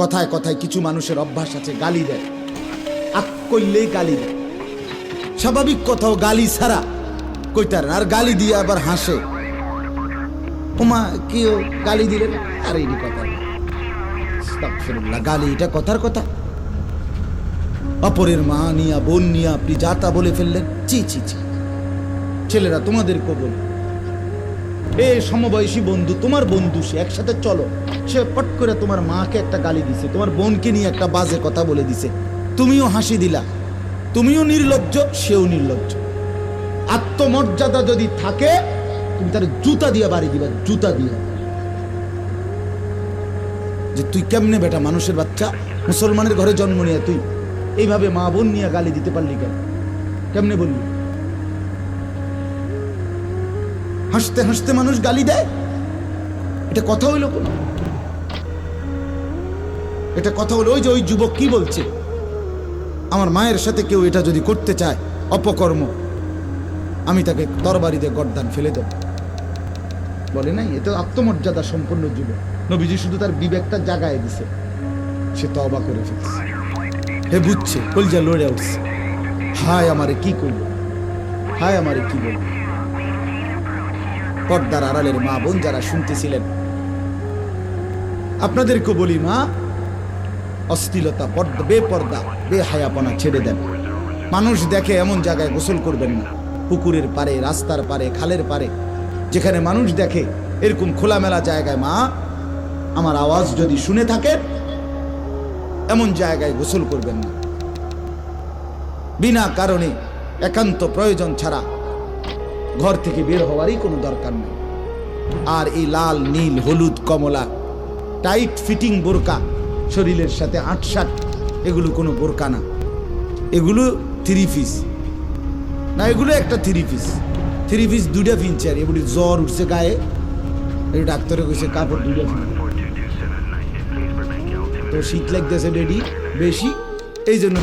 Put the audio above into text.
কথায় কথায় কিছু মানুষের অভ্যাস আছে, গালি দেয়, আক করলেই গালি দেয়। স্বাভাবিক কথাও গালি ছাড়া কইতার না, আর গালি দিয়ে আবার হাসে। ওমা কি ও গালি দিলেন, আর এই কথা না। আস্তাগফিরুল্লাহ, গালি এটা কথার কথা? অপরের মা নিয়া বোন নিয়া আপনি যা তা বলে ফেললেন, চি চি চি। ছেলেরা তোমাদেরকে বলি, এ সমবয়সী বন্ধু, তোমার বন্ধু, সে একসাথে চলো, সে পট করে তোমার মাকে একটা গালি দিছে, তোমার বোনকে নিয়ে একটা বাজে কথা বলে দিছে, তুমিও হাসি দিলা, তুমিও নির্লজ্জ, সেও নির্লজ্জ। আত্মমর্যাদা যদি থাকে তুমি তার জুতা দিয়ে বাড়ি দিবা, জুতা দিয়ে। যে তুই কেমনে বেটা, মানুষের বাচ্চা, মুসলমানের ঘরে জন্ম নিয়ে তুই এইভাবে মা বোন নিয়ে গালি দিতে পারলি কেন? কেমনে বললি? হাসতে হাসতে মানুষ গালি দেয়, এটা কথা হইল কোন? এটা কথা হলো? ওই যে ওই যুবক কি বলছে, আমার মায়ের সাথে কেউ এটা যদি করতে চায় অপকর্ম, আমি তাকে তরবারি দিয়ে গর্দান ফেলে দেব। বলে নাই? এ তো আত্মমর্যাদা সম্পন্ন যুবক। নবীজি শুধু তার বিবেকটা জাগায় দিছে, সে তওবা করে ফেলছে। হে বুঝছে, কলজা লড়ে উঠছে, হায় আমারে কি করল, হায় আমারে কি বলল। পর্দার আড়ালের মা বোন যারা শুনতেছিলেন, আপনাদেরকে বলি, মা, অশ্লীলতা, পর্দা, বেপর্দা, বেহায়াপনা ছেড়ে দেন। মানুষ দেখে এমন জায়গায় গোসল করবেন না, পুকুরের পারে, রাস্তার পারে, খালের পারে, যেখানে মানুষ দেখে এরকম খোলামেলা জায়গায়, মা, আমার আওয়াজ যদি শুনে থাকেন, এমন জায়গায় গোসল করবেন না। বিনা কারণে একান্ত প্রয়োজন ছাড়া ঘর থেকে বের হওয়ারই কোনো দরকার নেই। আর এই লাল, নীল, হলুদ, কমলা টাইট ফিটিং বোরকা, শরীরের সাথে আটসাট, এগুলো কোনো বোরকা না, এগুলো 3 পিস না, এগুলো একটা 3 পিস। 3 পিস 2টা পিনছে, আর এগুলি জ্বর উঠছে গায়ে, এই ডাক্তারে কইছে কাপড় 2টা পিনছে। তো শীত লাগতেছে ডেডি বেশি, এই জন্য